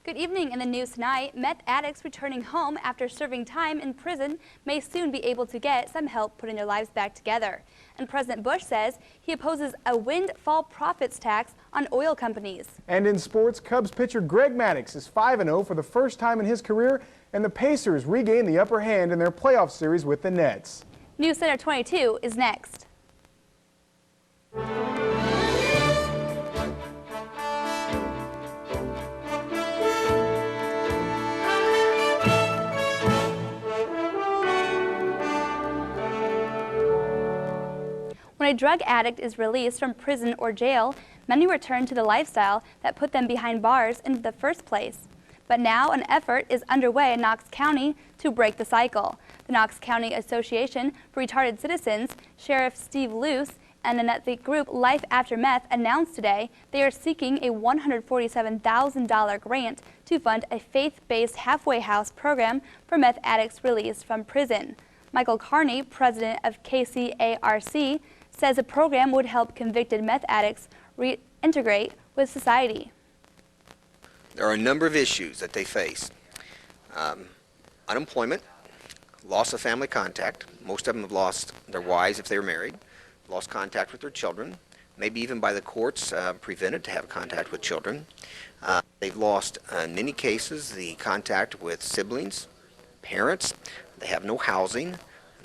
Good evening. In the news tonight, meth addicts returning home after serving time in prison may soon be able to get some help putting their lives back together. And President Bush says he opposes a windfall profits tax on oil companies. And in sports, Cubs pitcher Greg Maddux is 5-0 for the first time in his career, and the Pacers regain the upper hand in their playoff series with the Nets. Newscenter 22 is next. When a drug addict is released from prison or jail, many return to the lifestyle that put them behind bars in the first place. But now an effort is underway in Knox County to break the cycle. The Knox County Association for Retarded Citizens, Sheriff Steve Luce, and the group Life After Meth announced today they are seeking a $147,000 grant to fund a faith-based halfway house program for meth addicts released from prison. Michael Carney, president of KCARC, says the program would help convicted meth addicts reintegrate with society. There are a number of issues that they face. Unemployment, loss of family contact. Most of them have lost their wives if they were married, lost contact with their children, maybe even by the courts prevented to have contact with children. They've lost, in many cases, the contact with siblings, parents. They have no housing,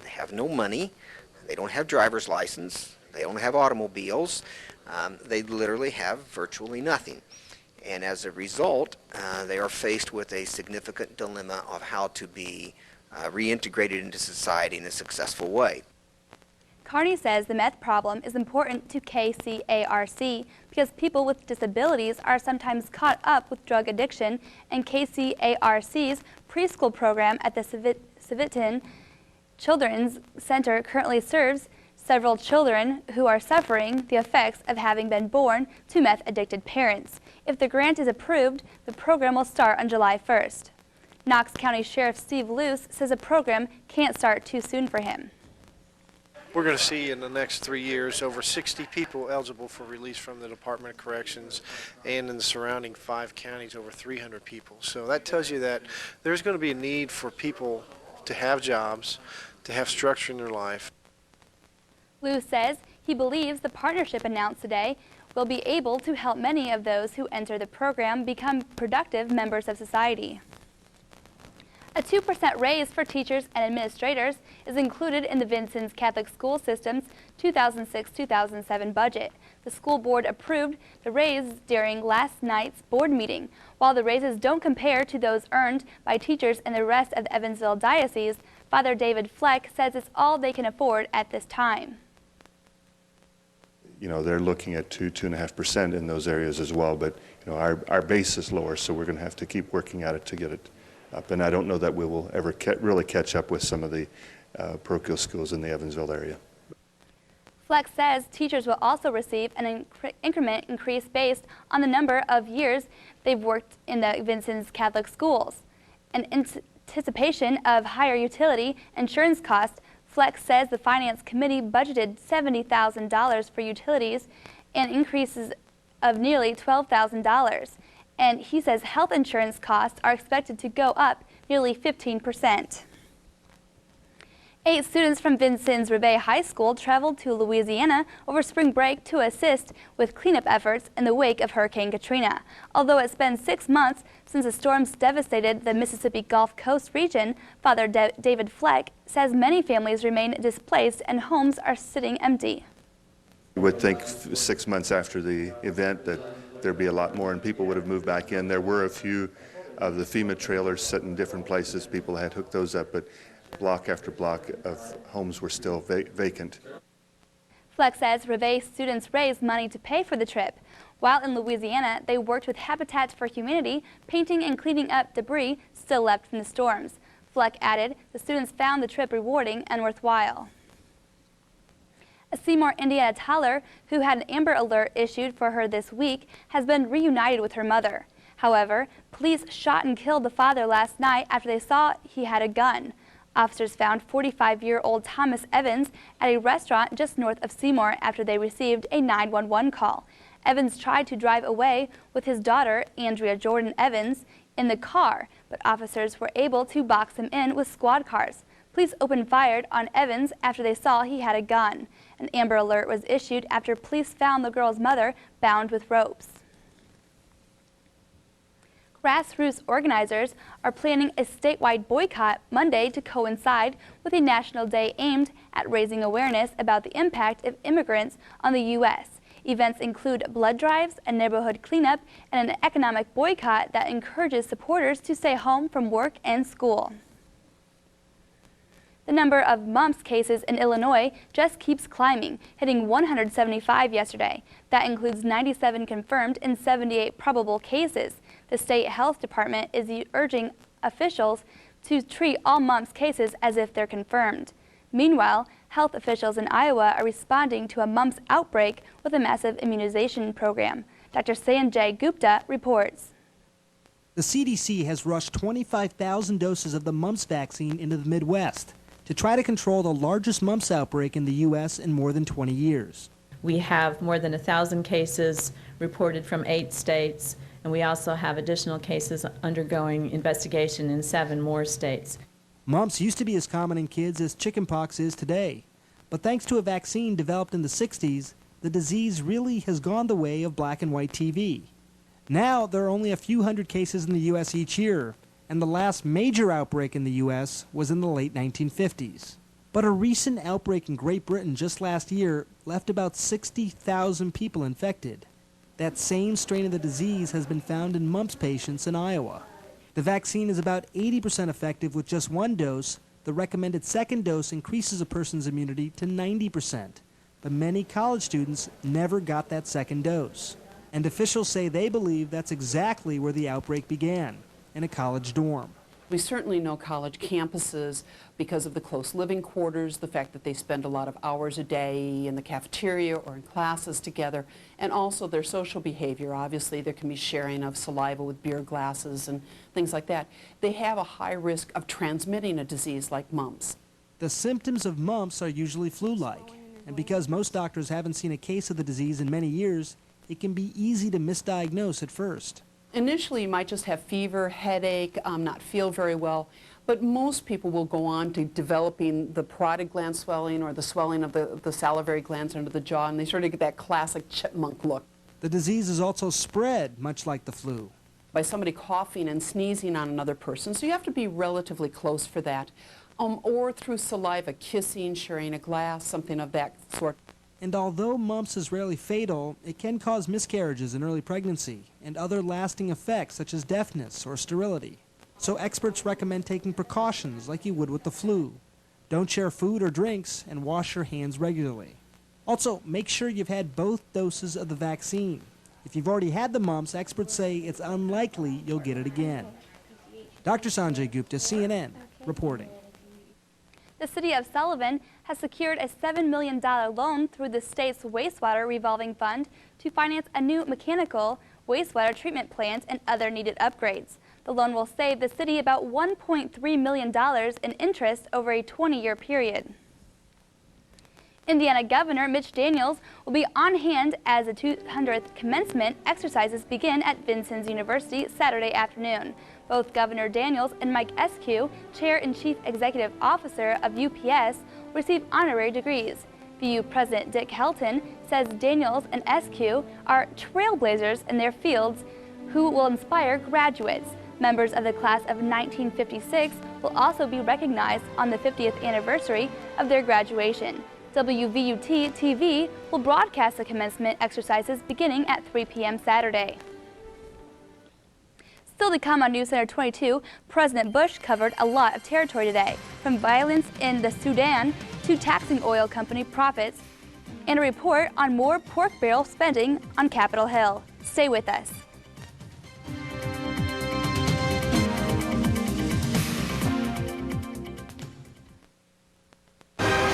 they have no money, they don't have driver's license, they don't have automobiles, they literally have virtually nothing. And as a result, they are faced with a significant dilemma of how to be reintegrated into society in a successful way. Carney says the meth problem is important to KCARC because people with disabilities are sometimes caught up with drug addiction, and KCARC's preschool program at the Vincennes Children's Center currently serves several children who are suffering the effects of having been born to meth-addicted parents. If the grant is approved, the program will start on July 1st. Knox County Sheriff Steve Luce says the program can't start too soon for him. We're going to see in the next 3 years over 60 people eligible for release from the Department of Corrections, and in the surrounding 5 counties over 300 people. So that tells you that there's going to be a need for people to have jobs, to have structure in their life. Lou says he believes the partnership announced today will be able to help many of those who enter the program become productive members of society. A 2% raise for teachers and administrators is included in the Vincennes Catholic School System's 2006-2007 budget. The school board approved the raise during last night's board meeting. While the raises don't compare to those earned by teachers in the rest of the Evansville Diocese, Father David Fleck says it's all they can afford at this time. You know, they're looking at 2.5% in those areas as well, but you know, our base is lower, so we're going to have to keep working at it to get it up. And I don't know that we will ever really catch up with some of the parochial schools in the Evansville area. Fleck says teachers will also receive an increment increase based on the number of years they've worked in the Vincennes Catholic schools. In anticipation of higher utility insurance costs, Fleck says the Finance Committee budgeted $70,000 for utilities and increases of nearly $12,000. And he says health insurance costs are expected to go up nearly 15%. 8 students from Vincennes Reveille High School traveled to Louisiana over spring break to assist with cleanup efforts in the wake of Hurricane Katrina. Although it's been 6 months since the storms devastated the Mississippi Gulf Coast region, Father David Fleck says many families remain displaced and homes are sitting empty. You would think 6 months after the event that there'd be a lot more and people would have moved back in. There were a few of the FEMA trailers set in different places. People had hooked those up, but block after block of homes were still vacant. Fleck says Reveille students raised money to pay for the trip. While in Louisiana, they worked with Habitat for Humanity, painting and cleaning up debris still left from the storms. Fleck added the students found the trip rewarding and worthwhile. A Seymour, Indiana toddler who had an Amber Alert issued for her this week has been reunited with her mother. However, police shot and killed the father last night after they saw he had a gun. Officers found 45-year-old Thomas Evans at a restaurant just north of Seymour after they received a 911 call. Evans tried to drive away with his daughter, Andrea Jordan Evans, in the car, but officers were able to box him in with squad cars. Police opened fire on Evans after they saw he had a gun. An Amber Alert was issued after police found the girl's mother bound with ropes. Grassroots organizers are planning a statewide boycott Monday to coincide with a national day aimed at raising awareness about the impact of immigrants on the U.S. Events include blood drives, a neighborhood cleanup, and an economic boycott that encourages supporters to stay home from work and school. The number of mumps cases in Illinois just keeps climbing, hitting 175 yesterday. That includes 97 confirmed and 78 probable cases. The state health department is urging officials to treat all mumps cases as if they're confirmed. Meanwhile, health officials in Iowa are responding to a mumps outbreak with a massive immunization program. Dr. Sanjay Gupta reports. The CDC has rushed 25,000 doses of the mumps vaccine into the Midwest to try to control the largest mumps outbreak in the U.S. in more than 20 years. We have more than 1,000 cases reported from 8 states, and we also have additional cases undergoing investigation in 7 more states. Mumps used to be as common in kids as chickenpox is today, but thanks to a vaccine developed in the 60s, the disease really has gone the way of black and white TV. Now there are only a few hundred cases in the U.S. each year, and the last major outbreak in the U.S. was in the late 1950s. But a recent outbreak in Great Britain just last year left about 60,000 people infected. That same strain of the disease has been found in mumps patients in Iowa. The vaccine is about 80% effective with just 1 dose. The recommended second dose increases a person's immunity to 90%. But many college students never got that second dose. And officials say they believe that's exactly where the outbreak began, in a college dorm. We certainly know college campuses because of the close living quarters, the fact that they spend a lot of hours a day in the cafeteria or in classes together, and also their social behavior. Obviously, there can be sharing of saliva with beer glasses and things like that. They have a high risk of transmitting a disease like mumps. The symptoms of mumps are usually flu-like, and because most doctors haven't seen a case of the disease in many years, it can be easy to misdiagnose at first. Initially, you might just have fever, headache, not feel very well, but most people will go on to developing the parotid gland swelling or the swelling of the salivary glands under the jaw, and they sort of get that classic chipmunk look. The disease is also spread, much like the flu. By somebody coughing and sneezing on another person, so you have to be relatively close for that, or through saliva, kissing, sharing a glass, something of that sort. And although mumps is rarely fatal, it can cause miscarriages in early pregnancy and other lasting effects such as deafness or sterility. So experts recommend taking precautions like you would with the flu. Don't share food or drinks and wash your hands regularly. Also, make sure you've had both doses of the vaccine. If you've already had the mumps, experts say it's unlikely you'll get it again. Dr. Sanjay Gupta, CNN, reporting. The city of Sullivan has secured a $7 million loan through the state's wastewater revolving fund to finance a new mechanical wastewater treatment plant and other needed upgrades. The loan will save the city about $1.3 million in interest over a 20-year period. Indiana Governor Mitch Daniels will be on hand as the 200th commencement exercises begin at Vincennes University Saturday afternoon. Both Governor Daniels and Mike Eskew, Chair and Chief Executive Officer of UPS, receive honorary degrees. VU President Dick Helton says Daniels and Eskew are trailblazers in their fields who will inspire graduates. Members of the class of 1956 will also be recognized on the 50th anniversary of their graduation. WVUT-TV will broadcast the commencement exercises beginning at 3 p.m. Saturday. Still to come on Newscenter 22, President Bush covered a lot of territory today, from violence in the Sudan to taxing oil company profits, and a report on more pork barrel spending on Capitol Hill. Stay with us.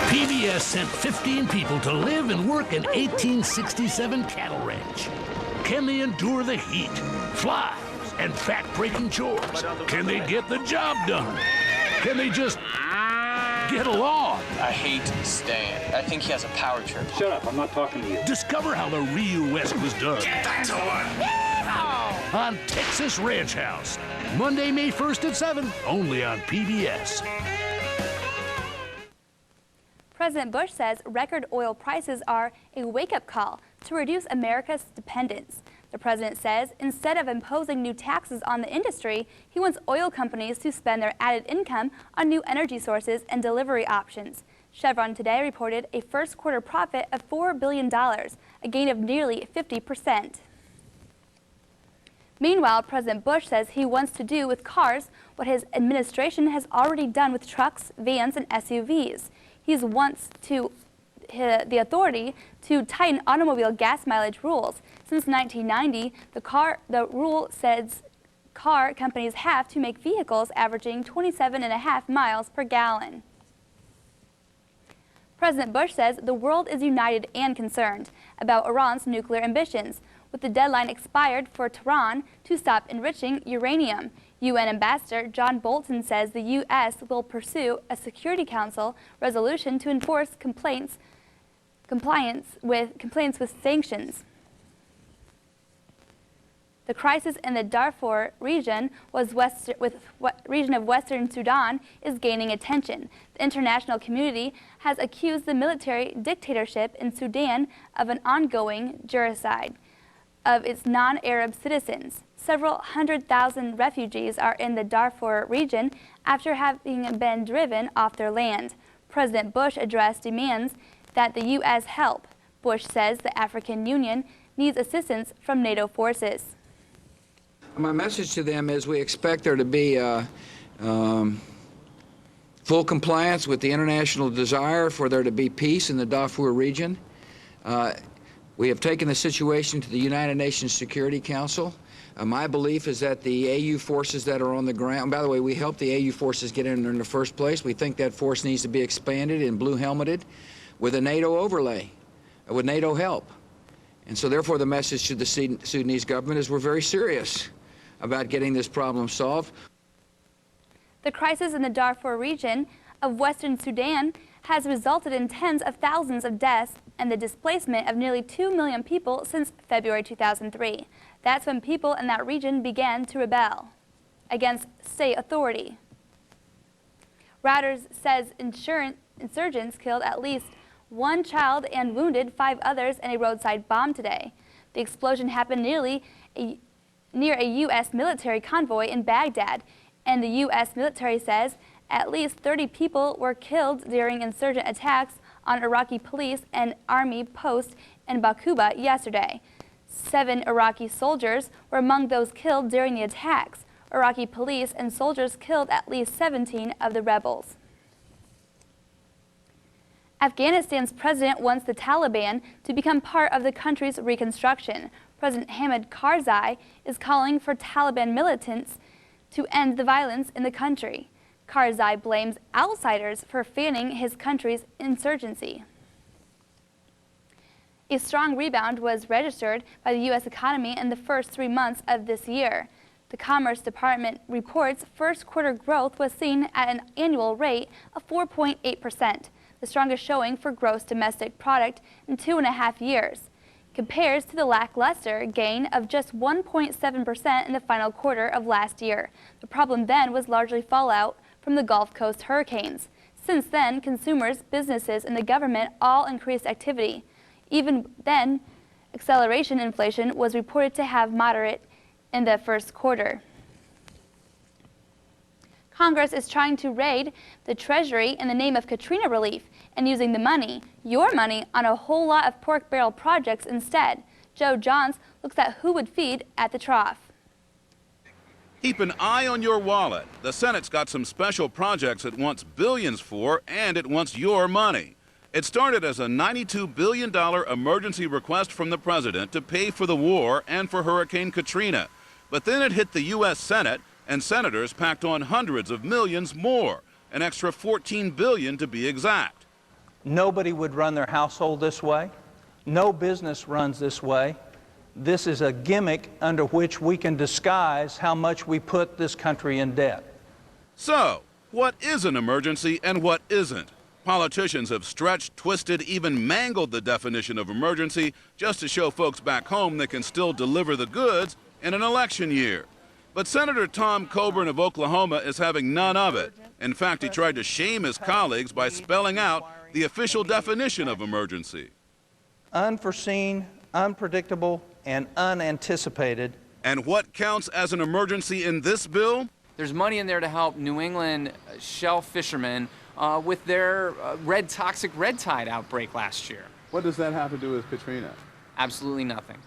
PBS sent 15 people to live and work an 1867 cattle ranch. Can they endure the heat, flies, and back-breaking chores? Can they get the job done? Can they just get along. I hate Stan. I think he has a power trip. Shut up, I'm not talking to you. Discover how the Rio West was done. Get back to work. On Texas Ranch House. Monday, May 1st at 7, only on PBS. President Bush says record oil prices are a wake-up call to reduce America's dependence. The president says instead of imposing new taxes on the industry, he wants oil companies to spend their added income on new energy sources and delivery options. Chevron today reported a first quarter profit of $4 billion, a gain of nearly 50%. Meanwhile, President Bush says he wants to do with cars what his administration has already done with trucks, vans, and SUVs. He wants the authority to tighten automobile gas mileage rules. Since 1990, the rule says car companies have to make vehicles averaging 27.5 miles per gallon. President Bush says the world is united and concerned about Iran's nuclear ambitions, with the deadline expired for Tehran to stop enriching uranium. UN Ambassador John Bolton says the U.S. will pursue a Security Council resolution to enforce complaints with sanctions. The crisis in the Darfur region of Western Sudan is gaining attention. The international community has accused the military dictatorship in Sudan of an ongoing genocide of its non-Arab citizens. Several 100,000 refugees are in the Darfur region after having been driven off their land. President Bush addressed demands that the U.S. help. Bush says the African Union needs assistance from NATO forces. My message to them is we expect there to be full compliance with the international desire for there to be peace in the Darfur region. We have taken the situation to the United Nations Security Council. My belief is that the AU forces that are on the ground, by the way, we helped the AU forces get in there in the first place. We think that force needs to be expanded and blue-helmeted with a NATO overlay, with NATO help. And so therefore the message to the Sudanese government is we're very serious about getting this problem solved. The crisis in the Darfur region of Western Sudan has resulted in tens of thousands of deaths and the displacement of nearly 2 million people since February 2003. That's when people in that region began to rebel against state authority. Reuters says insurgents killed at least 1 child and wounded 5 others in a roadside bomb today. The explosion happened near a U.S. military convoy in Baghdad, and the U.S. military says at least 30 people were killed during insurgent attacks on Iraqi police and army posts in Baquba yesterday. 7 Iraqi soldiers were among those killed during the attacks. Iraqi police and soldiers killed at least 17 of the rebels. Afghanistan's president wants the Taliban to become part of the country's reconstruction. President Hamid Karzai is calling for Taliban militants to end the violence in the country. Karzai blames outsiders for fanning his country's insurgency. A strong rebound was registered by the U.S. economy in the first 3 months of this year. The Commerce Department reports first quarter growth was seen at an annual rate of 4.8%, the strongest showing for gross domestic product in 2.5 years. Compares to the lackluster gain of just 1.7% in the final quarter of last year. The problem then was largely fallout from the Gulf Coast hurricanes. Since then, consumers, businesses, and the government all increased activity. Even then, acceleration inflation was reported to have moderate in the first quarter. Congress is trying to raid the Treasury in the name of Katrina relief and using the money, your money, on a whole lot of pork barrel projects instead. Joe Johns looks at who would feed at the trough. Keep an eye on your wallet. The Senate's got some special projects it wants billions for, and it wants your money. It started as a $92 billion emergency request from the president to pay for the war and for Hurricane Katrina. But then it hit the U.S. Senate, and senators packed on hundreds of millions more, an extra $14 billion to be exact. Nobody would run their household this way. No business runs this way. This is a gimmick under which we can disguise how much we put this country in debt. So, What is an emergency and what isn't? Politicians have stretched, twisted, even mangled the definition of emergency just to show folks back home they can still deliver the goods in an election year. But Senator Tom Coburn of Oklahoma is having none of it. In fact, he tried to shame his colleagues by spelling out the official definition of emergency. Unforeseen, unpredictable, and unanticipated. And what counts as an emergency in this bill? There's money in there to help New England shell fishermen with their toxic red tide outbreak last year. What does that have to do with Katrina? Absolutely nothing.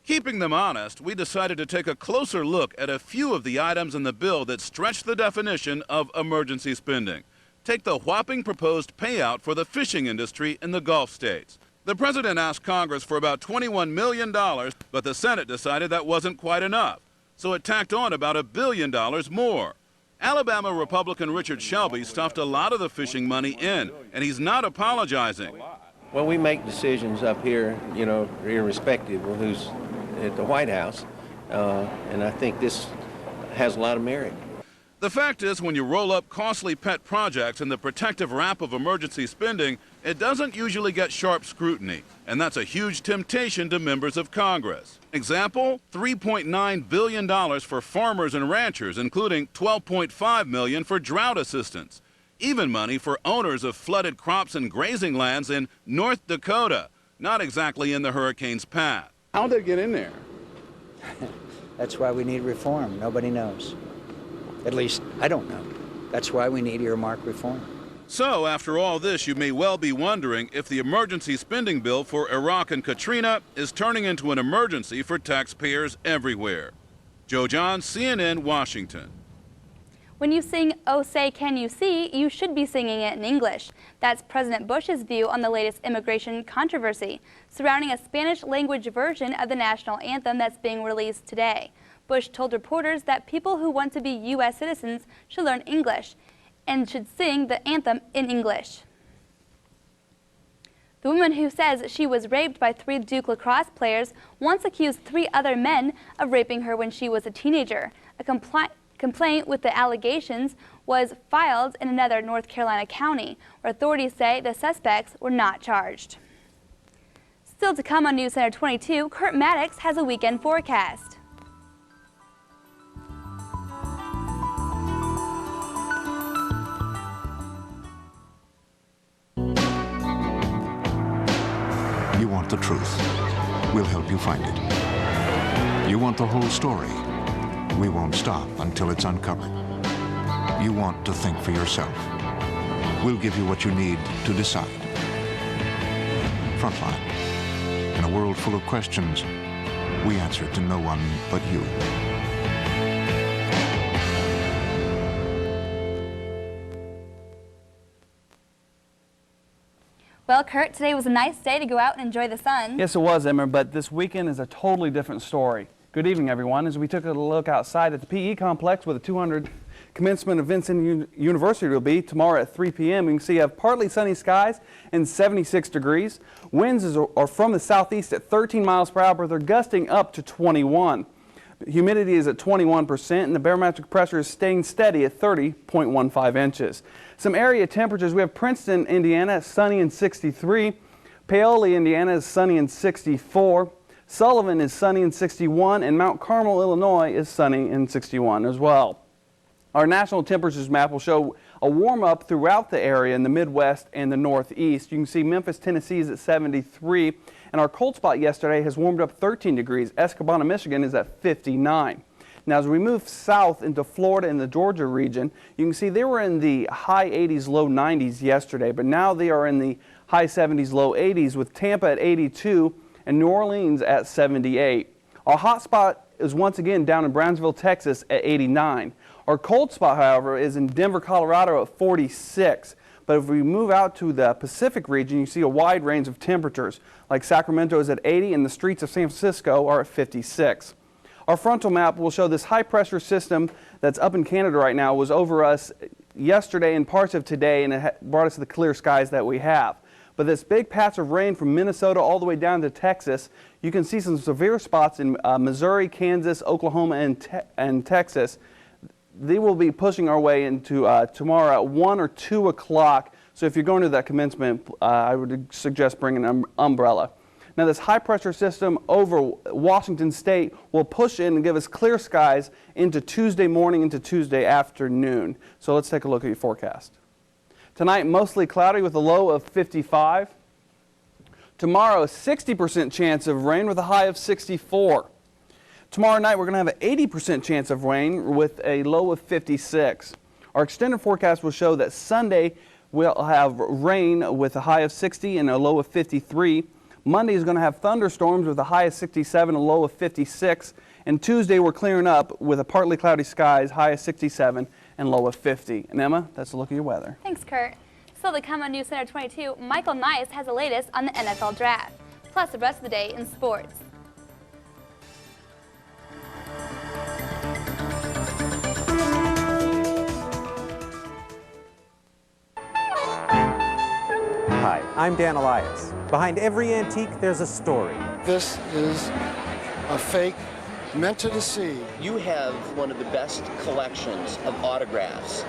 Keeping them honest, we decided to take a closer look at a few of the items in the bill that stretch the definition of emergency spending. Take the whopping proposed payout for the fishing industry in the Gulf states. The president asked Congress for about $21 million, but the Senate decided that wasn't quite enough. So it tacked on about $1 billion more. Alabama Republican Richard Shelby stuffed a lot of the fishing money in, and he's not apologizing. Well, we make decisions up here, you know, irrespective of who's at the White House, and I think this has a lot of merit. The fact is, when you roll up costly pet projects in the protective wrap of emergency spending, it doesn't usually get sharp scrutiny, and that's a huge temptation to members of Congress. Example, $3.9 billion for farmers and ranchers, including $12.5 million for drought assistance. Even money for owners of flooded crops and grazing lands in North Dakota, not exactly in the hurricane's path. How'd they get in there? That's why we need reform. Nobody knows. At least, I don't know. That's why we need earmark reform. So, after all this, you may well be wondering if the emergency spending bill for Iraq and Katrina is turning into an emergency for taxpayers everywhere. Joe John, CNN, Washington. When you sing "Oh Say Can You See," you should be singing it in English. That's President Bush's view on the latest immigration controversy surrounding a Spanish-language version of the national anthem that's being released today. Bush told reporters that people who want to be U.S. citizens should learn English and should sing the anthem in English. The woman who says she was raped by 3 Duke lacrosse players once accused 3 other men of raping her when she was a teenager. A complaint with the allegations was filed in another North Carolina county, where authorities say the suspects were not charged. Still to come on Newscenter 22, Kurt Maddox has a weekend forecast. You want the truth. We'll help you find it. You want the whole story. We won't stop until it's uncovered. You want to think for yourself. We'll give you what you need to decide. Frontline. In a world full of questions, we answer to no one but you. Well, Kurt, today was a nice day to go out and enjoy the sun. Yes, it was, Emma, but this weekend is a totally different story. Good evening, everyone. As we took a look outside at the PE complex where the 200 commencement of Vincennes University will be tomorrow at 3 p.m., we can see you have partly sunny skies and 76 degrees. Winds are from the southeast at 13 miles per hour, but they're gusting up to 21. Humidity is at 21%, and the barometric pressure is staying steady at 30.15 inches. Some area temperatures, we have Princeton, Indiana, sunny and 63. Paoli, Indiana is sunny and 64. Sullivan is sunny and 61, and Mount Carmel, Illinois is sunny and 61 as well. Our national temperatures map will show a warm up throughout the area in the Midwest and the Northeast. You can see Memphis, Tennessee is at 73, and our cold spot yesterday has warmed up 13 degrees. Escanaba, Michigan is at 59. Now, as we move south into Florida and the Georgia region, you can see they were in the high 80s, low 90s yesterday, but now they are in the high 70s, low 80s, with Tampa at 82 and New Orleans at 78. Our hot spot is once again down in Brownsville, Texas at 89. Our cold spot, however, is in Denver, Colorado at 46. But if we move out to the Pacific region, you see a wide range of temperatures. Like Sacramento is at 80 and the streets of San Francisco are at 56. Our frontal map will show this high pressure system that's up in Canada right now was over us yesterday and parts of today, and it brought us to the clear skies that we have. But this big patch of rain from Minnesota all the way down to Texas, you can see some severe spots in Missouri, Kansas, Oklahoma, and Texas. they will be pushing our way into tomorrow at 1 or 2 o'clock. So if you're going to that commencement, I would suggest bringing an umbrella. Now this high pressure system over Washington State will push in and give us clear skies into Tuesday morning, into Tuesday afternoon. So let's take a look at your forecast. Tonight, mostly cloudy with a low of 55. Tomorrow, 60% chance of rain with a high of 64. Tomorrow night, we're going to have an 80% chance of rain with a low of 56. Our extended forecast will show that Sunday we'll have rain with a high of 60 and a low of 53. Monday is going to have thunderstorms with a high of 67, a low of 56. And Tuesday we're clearing up with a partly cloudy skies, high of 67 and low of 50. And Emma, that's a look at your weather. Thanks, Kurt. Still to come on Newscenter 22, Michael Nice has the latest on the NFL Draft, plus the rest of the day in sports. Hi, I'm Dan Elias. Behind every antique, there's a story. This is a fake meant to deceive. You have one of the best collections of autographs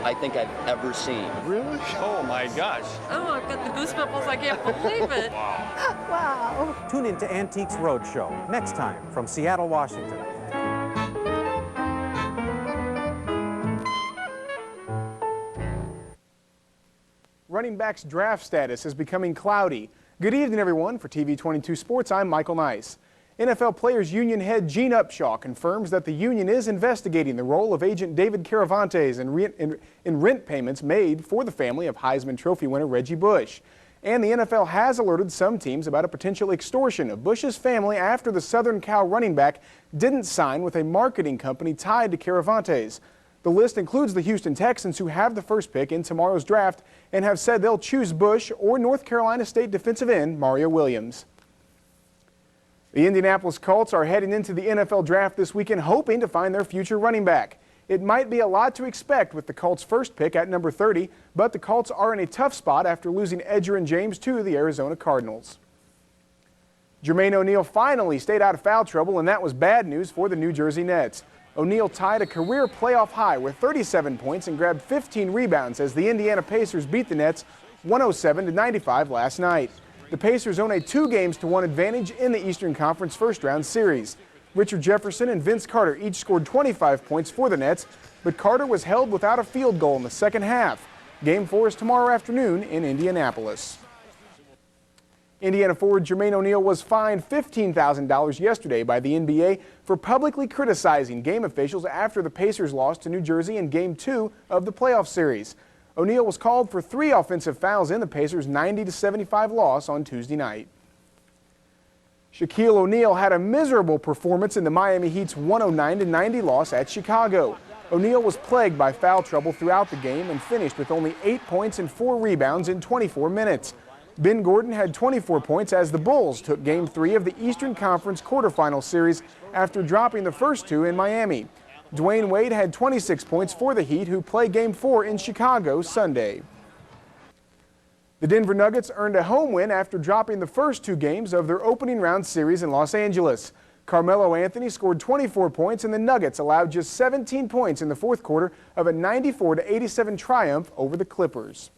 I think I've ever seen. Really? Oh my gosh. Oh, I've got the goosebumps. I can't believe it. Wow. Tune in to Antiques Roadshow next time from Seattle, Washington. Running backs draft status is becoming cloudy. Good evening, everyone. For TV 22 Sports, I'm Michael Nice. NFL Players Union head Gene Upshaw confirms that the union is investigating the role of agent David Caravantes in rent payments made for the family of Heisman Trophy winner Reggie Bush. And the NFL has alerted some teams about a potential extortion of Bush's family after the Southern Cal running back didn't sign with a marketing company tied to Caravantes. The list includes the Houston Texans, who have the first pick in tomorrow's draft and have said they'll choose Bush or North Carolina State defensive end Mario Williams. The Indianapolis Colts are heading into the NFL draft this weekend hoping to find their future running back. It might be a lot to expect with the Colts' first pick at number 30, but the Colts are in a tough spot after losing Edgerrin James to the Arizona Cardinals. Jermaine O'Neal finally stayed out of foul trouble, and that was bad news for the New Jersey Nets. O'Neal tied a career playoff high with 37 points and grabbed 15 rebounds as the Indiana Pacers beat the Nets 107-95 last night. The Pacers own a 2-1 advantage in the Eastern Conference first-round series. Richard Jefferson and Vince Carter each scored 25 points for the Nets, but Carter was held without a field goal in the second half. Game 4 is tomorrow afternoon in Indianapolis. Indiana forward Jermaine O'Neal was fined $15,000 yesterday by the NBA for publicly criticizing game officials after the Pacers lost to New Jersey in Game 2 of the playoff series. O'Neal was called for 3 offensive fouls in the Pacers' 90-75 loss on Tuesday night. Shaquille O'Neal had a miserable performance in the Miami Heat's 109-90 loss at Chicago. O'Neal was plagued by foul trouble throughout the game and finished with only 8 points and 4 rebounds in 24 minutes. Ben Gordon had 24 points as the Bulls took Game 3 of the Eastern Conference quarterfinal series after dropping the first 2 in Miami. Dwayne Wade had 26 points for the Heat, who play Game 4 in Chicago Sunday. The Denver Nuggets earned a home win after dropping the first 2 games of their opening round series in Los Angeles. Carmelo Anthony scored 24 points, and the Nuggets allowed just 17 points in the fourth quarter of a 94-87 triumph over the Clippers.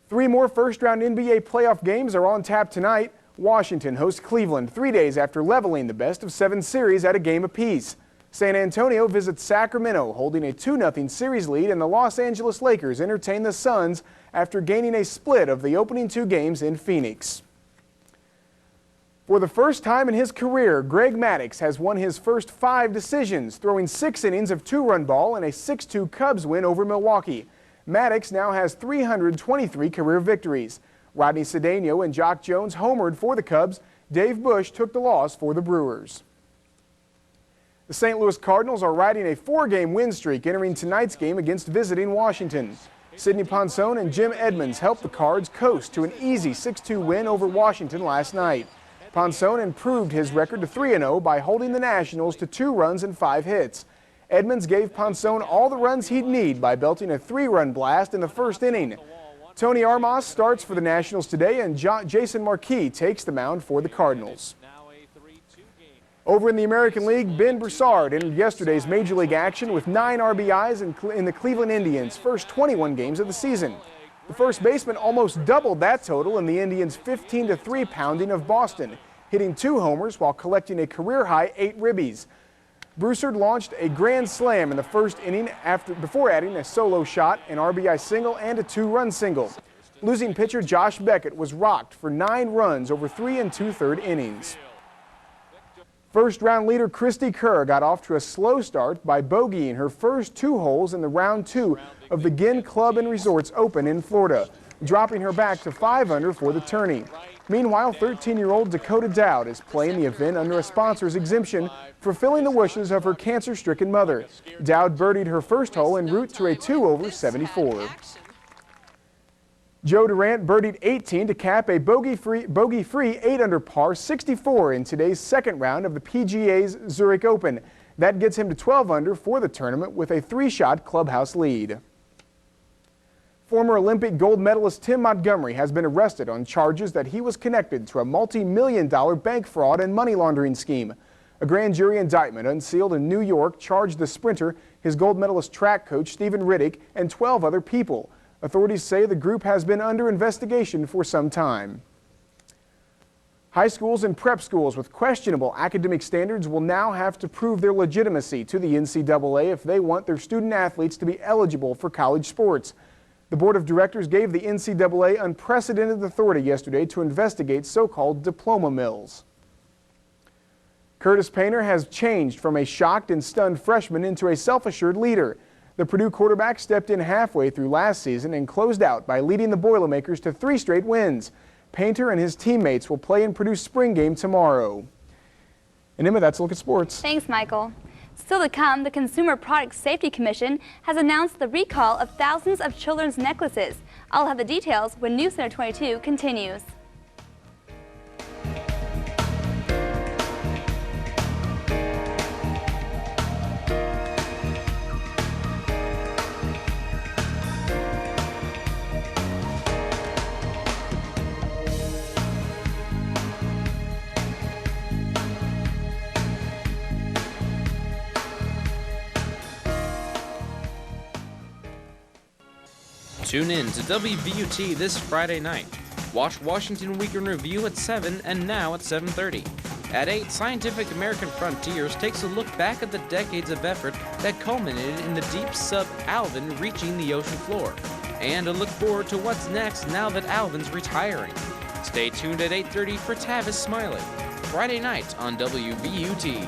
3 more first-round NBA playoff games are on tap tonight. Washington hosts Cleveland 3 days after leveling the best-of-7 series at a game apiece. San Antonio visits Sacramento, holding a 2-0 series lead, and the Los Angeles Lakers entertain the Suns after gaining a split of the opening 2 games in Phoenix. For the first time in his career, Greg Maddux has won his first 5 decisions, throwing 6 innings of 2-run ball and a 6-2 Cubs win over Milwaukee. Maddux now has 323 career victories. Rodney Cedeno and Jock Jones homered for the Cubs. Dave Bush took the loss for the Brewers. The St. Louis Cardinals are riding a 4-game win streak entering tonight's game against visiting Washington. Sidney Ponson and Jim Edmonds helped the Cards coast to an easy 6-2 win over Washington last night. Ponson improved his record to 3-0 by holding the Nationals to 2 runs and 5 hits. Edmonds gave Ponson all the runs he'd need by belting a 3-run blast in the first inning. Tony Armas starts for the Nationals today, and Jason Marquis takes the mound for the Cardinals. Over in the American League, Ben Broussard entered yesterday's Major League action with 9 RBIs in the Cleveland Indians' first 21 games of the season. The first baseman almost doubled that total in the Indians' 15-3 pounding of Boston, hitting 2 homers while collecting a career-high 8 ribbies. Broussard launched a grand slam in the first inning before adding a solo shot, an RBI single, and a 2-run single. Losing pitcher Josh Beckett was rocked for 9 runs over 3 2/3 innings. First-round leader Christy Kerr got off to a slow start by bogeying her first 2 holes in the round 2 of the Ginn Club and Resorts Open in Florida, dropping her back to 5 under for the tourney. Meanwhile, 13-year-old Dakota Dowd is playing the event under a sponsor's exemption, fulfilling the wishes of her cancer-stricken mother. Dowd birdied her first hole en route to a 2-over-74. Joe Durant birdied 18 to cap a bogey-free 8-under par 64 in today's second round of the PGA's Zurich Open. That gets him to 12 under for the tournament with a 3-shot clubhouse lead. Former Olympic gold medalist Tim Montgomery has been arrested on charges that he was connected to a multi-million-dollar bank fraud and money laundering scheme. A grand jury indictment unsealed in New York charged the sprinter, his gold medalist track coach Stephen Riddick, and 12 other people. Authorities say the group has been under investigation for some time. High schools and prep schools with questionable academic standards will now have to prove their legitimacy to the NCAA if they want their student athletes to be eligible for college sports. The board of directors gave the NCAA unprecedented authority yesterday to investigate so-called diploma mills. Curtis Painter has changed from a shocked and stunned freshman into a self-assured leader. The Purdue quarterback stepped in halfway through last season and closed out by leading the Boilermakers to 3 straight wins. Painter and his teammates will play in Purdue's spring game tomorrow. And Emma, that's a look at sports. Thanks, Michael. Still to come, the Consumer Product Safety Commission has announced the recall of thousands of children's necklaces. I'll have the details when Newscenter 22 continues. Tune in to WVUT this Friday night. Watch Washington Week in Review at 7 and now at 7:30. At 8, Scientific American Frontiers takes a look back at the decades of effort that culminated in the deep sub Alvin reaching the ocean floor, and a look forward to what's next now that Alvin's retiring. Stay tuned at 8:30 for Tavis Smiley, Friday night on WVUT.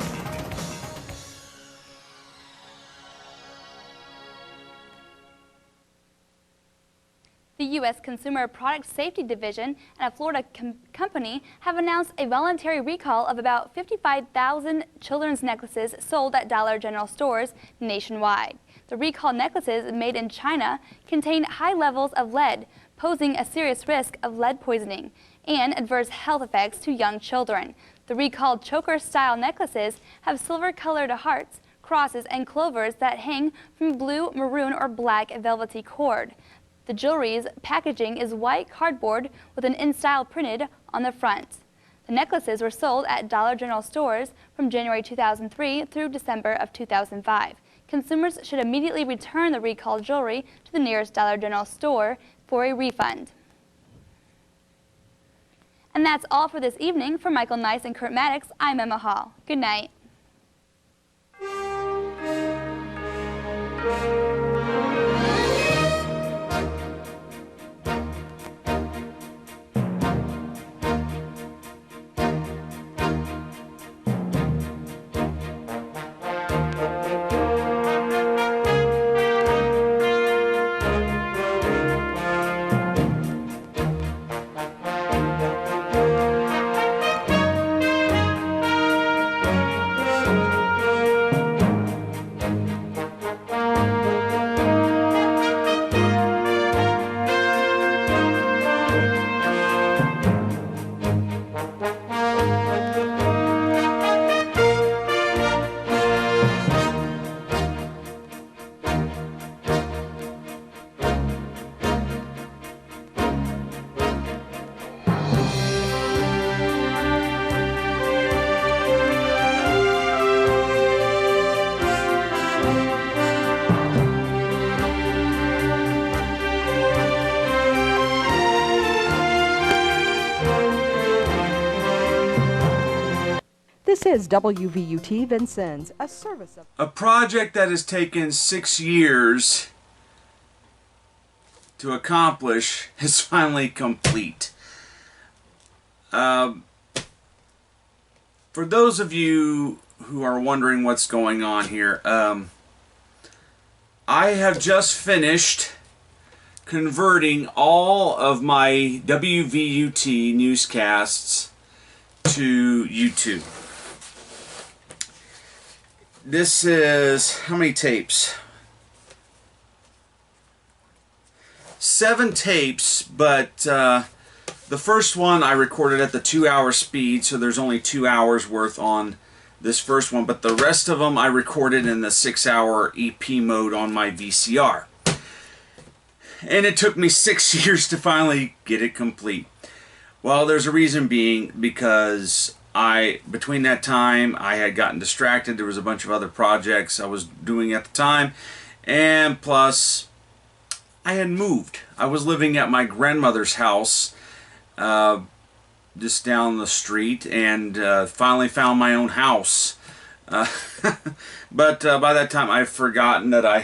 The U.S. Consumer Product Safety Division and a Florida company have announced a voluntary recall of about 55,000 children's necklaces sold at Dollar General stores nationwide. The recalled necklaces made in China contain high levels of lead, posing a serious risk of lead poisoning and adverse health effects to young children. The recalled choker-style necklaces have silver-colored hearts, crosses, and clovers that hang from blue, maroon, or black velvety cord. The jewelry's packaging is white cardboard with an in-style printed on the front. The necklaces were sold at Dollar General stores from January 2003 through December of 2005. Consumers should immediately return the recalled jewelry to the nearest Dollar General store for a refund. And that's all for this evening. For Michael Nice and Kurt Maddox, I'm Emma Hall. Good night. is WVUT Vincennes, a service of... A project that has taken 6 years to accomplish is finally complete. For those of you who are wondering what's going on here, I have just finished converting all of my WVUT newscasts to YouTube. This is, how many tapes? 7 tapes, but the first one I recorded at the 2-hour speed, so there's only 2 hours worth on this first one, but the rest of them I recorded in the 6-hour EP mode on my VCR. And it took me 6 years to finally get it complete. Well, there's a reason being, because between that time I had gotten distracted. There was a bunch of other projects I was doing at the time, and plus I had moved. I was living at my grandmother's house just down the street, and finally found my own house. But by that time I've forgotten that I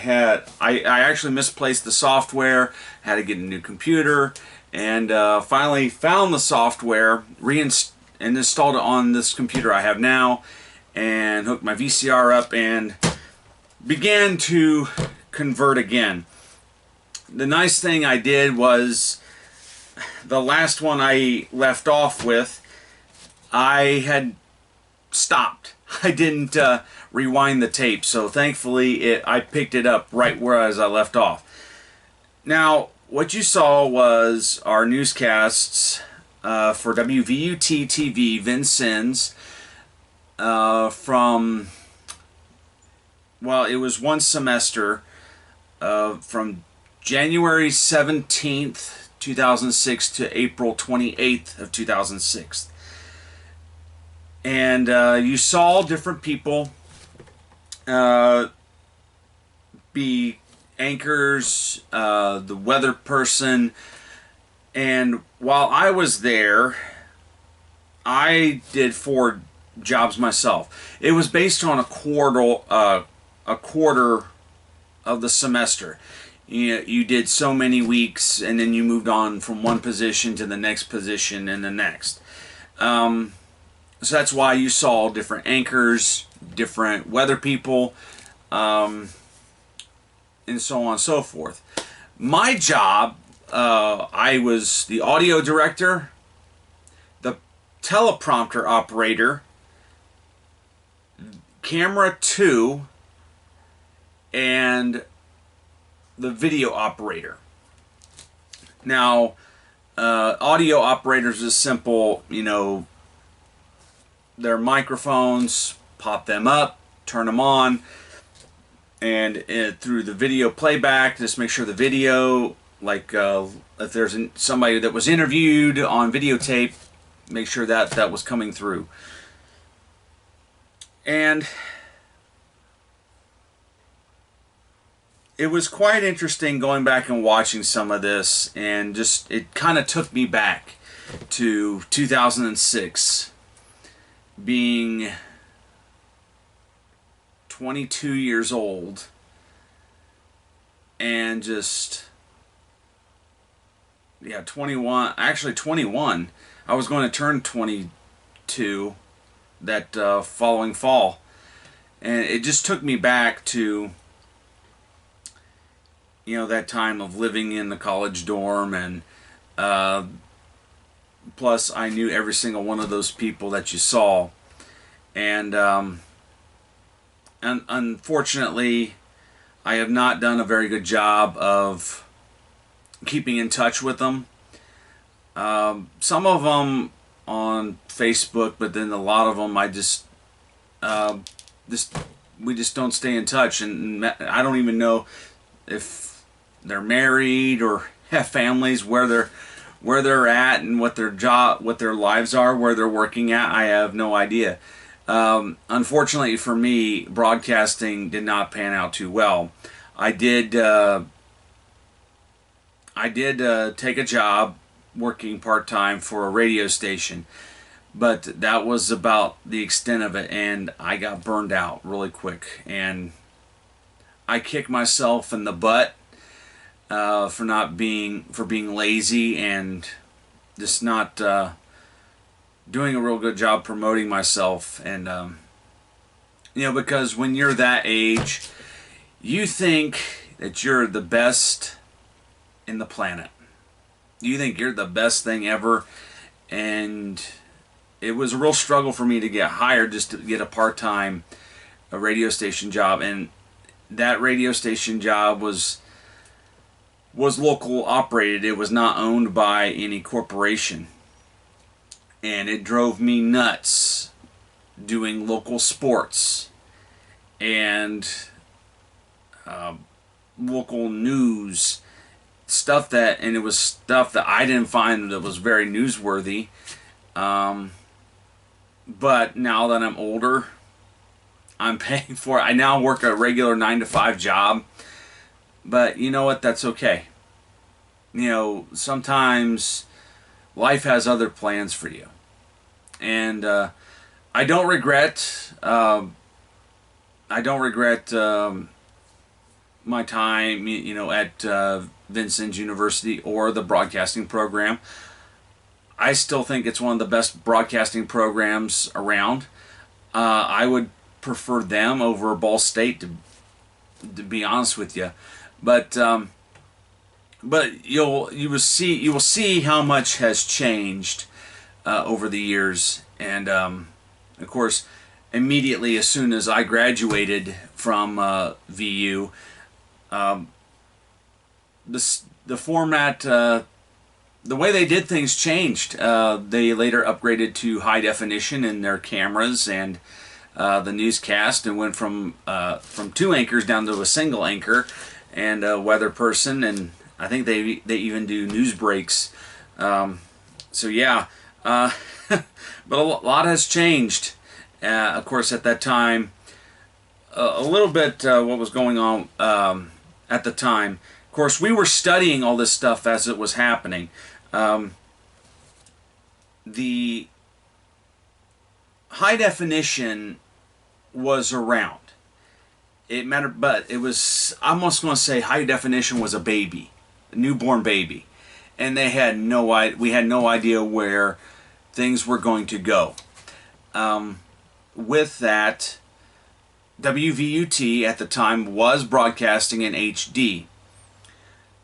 actually misplaced the software, had to get a new computer, and finally found the software, and installed it on this computer I have now, and hooked my VCR up and began to convert again. The nice thing I did was, the last one I left off with, I had stopped. I didn't rewind the tape, so thankfully I picked it up right where I left off. Now, what you saw was our newscasts for WVUT-TV Vincennes from, well, it was one semester from January 17th, 2006 to April 28th of 2006. And you saw different people be anchors, the weather person, and while I was there, I did 4 jobs myself. It was based on a quarter of the semester. You did so many weeks, and then you moved on from one position to the next position and the next. So that's why you saw different anchors, different weather people, and so on and so forth. My job, I was the audio director, the teleprompter operator, camera 2, and the video operator. Now, audio operators is simple, their microphones, pop them up, turn them on, and through the video playback, just make sure the video, like if there's somebody that was interviewed on videotape, make sure that was coming through. And it was quite interesting going back and watching some of this, and just it kind of took me back to 2006, being 22 years old, and just, yeah, 21, actually 21. I was going to turn 22 that following fall, and it just took me back to, that time of living in the college dorm, and plus I knew every single one of those people that you saw, and unfortunately I have not done a very good job of keeping in touch with them. Some of them on Facebook, but then a lot of them I we just don't stay in touch, and I don't even know if they're married or have families, where they're at, and what their lives are, where they're working at. I have no idea. Unfortunately for me, broadcasting did not pan out too well. I did take a job working part-time for a radio station, but that was about the extent of it, and I got burned out really quick, and I kicked myself in the butt for being lazy and just not doing a real good job promoting myself. And because when you're that age, you think that you're the best in the planet. You think you're the best thing ever, and it was a real struggle for me to get hired just to get a part-time radio station job, and that radio station job was local operated. It was not owned by any corporation, and it drove me nuts doing local sports and local news stuff, and it was stuff that I didn't find that was very newsworthy. But now that I'm older, I'm paying for it. I now work a regular 9-to-5 job, but you know what? That's okay. Sometimes life has other plans for you, and I don't regret. My time, at Vincennes University or the broadcasting program. I still think it's one of the best broadcasting programs around. I would prefer them over Ball State, to be honest with you. But you will see how much has changed over the years. And of course, immediately as soon as I graduated from VU, the format, the way they did things changed. They later upgraded to high definition in their cameras and the newscast, and went from 2 anchors down to a single anchor and a weather person, and I think they even do news breaks. So yeah, but a lot has changed. Of course, at that time, a little bit what was going on at the time. Of course, we were studying all this stuff as it was happening. The high definition was around. It mattered, but it was, I'm almost going to say high definition was a baby, a newborn baby. And we had no idea where things were going to go. With that, WVUT at the time was broadcasting in HD.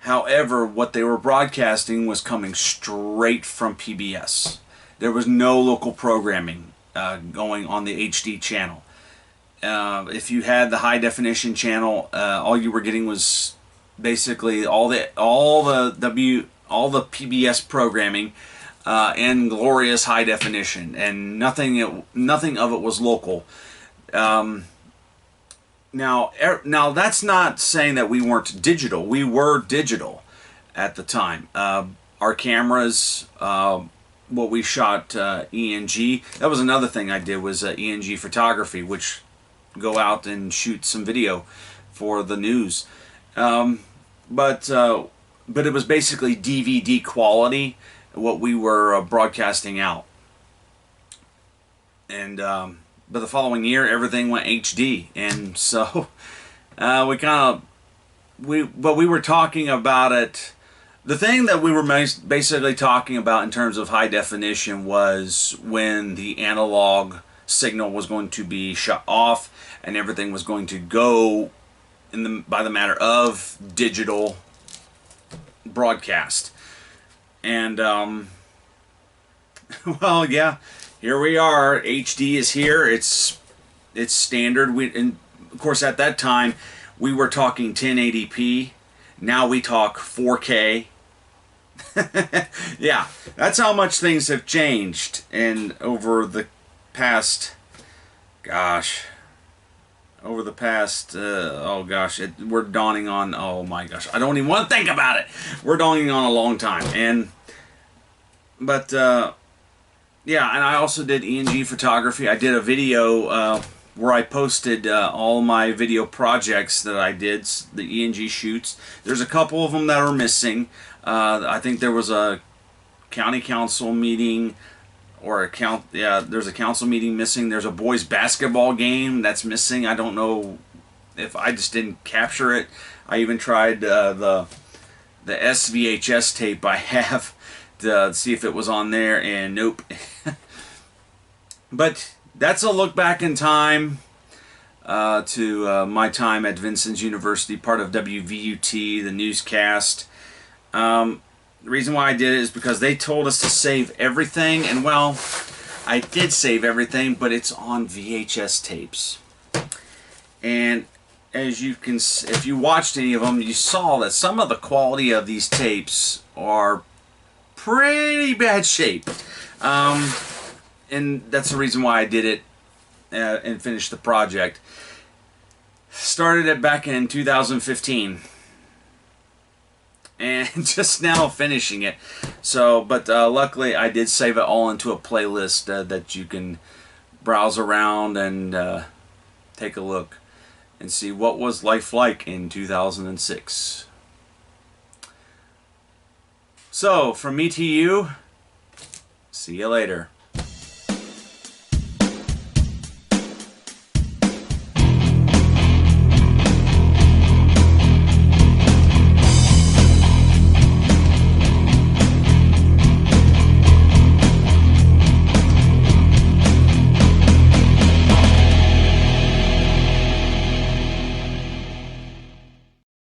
However, what they were broadcasting was coming straight from PBS. There was no local programming going on the HD channel. If you had the high definition channel, all you were getting was basically all the PBS programming in glorious high definition, and nothing of it was local. Now that's not saying that we weren't digital. We were digital at the time. Our cameras, what we shot ENG. That was another thing I did, was ENG photography, which go out and shoot some video for the news. But it was basically DVD quality, what we were broadcasting out. And but the following year, everything went HD, and so we were talking about it. The thing that we were basically talking about in terms of high definition was when the analog signal was going to be shut off, and everything was going to go by the matter of digital broadcast. And well, yeah, here we are. HD is here. It's standard. And of course, at that time, we were talking 1080p. Now we talk 4K. Yeah, that's how much things have changed. And over the past, we're dawning on, oh my gosh, I don't even want to think about it. We're dawning on a long time. But yeah, and I also did ENG photography. I did a video where I posted all my video projects that I did, the ENG shoots. There's a couple of them that are missing. I think there was a county council meeting or there's a council meeting missing. There's a boys basketball game that's missing. I don't know if I just didn't capture it. I even tried the SVHS tape I have to see if it was on there, and nope. But that's a look back in time to my time at Vincennes University, part of WVUT, the newscast. The reason why I did it is because they told us to save everything, and well, I did save everything, but it's on VHS tapes. And as you can, if you watched any of them, you saw that some of the quality of these tapes are pretty bad shape. And that's the reason why I did it and finished the project. Started it back in 2015. And just now finishing it. So, but luckily I did save it all into a playlist that you can browse around and take a look and see what was life like in 2006. So, from me to you, see you later.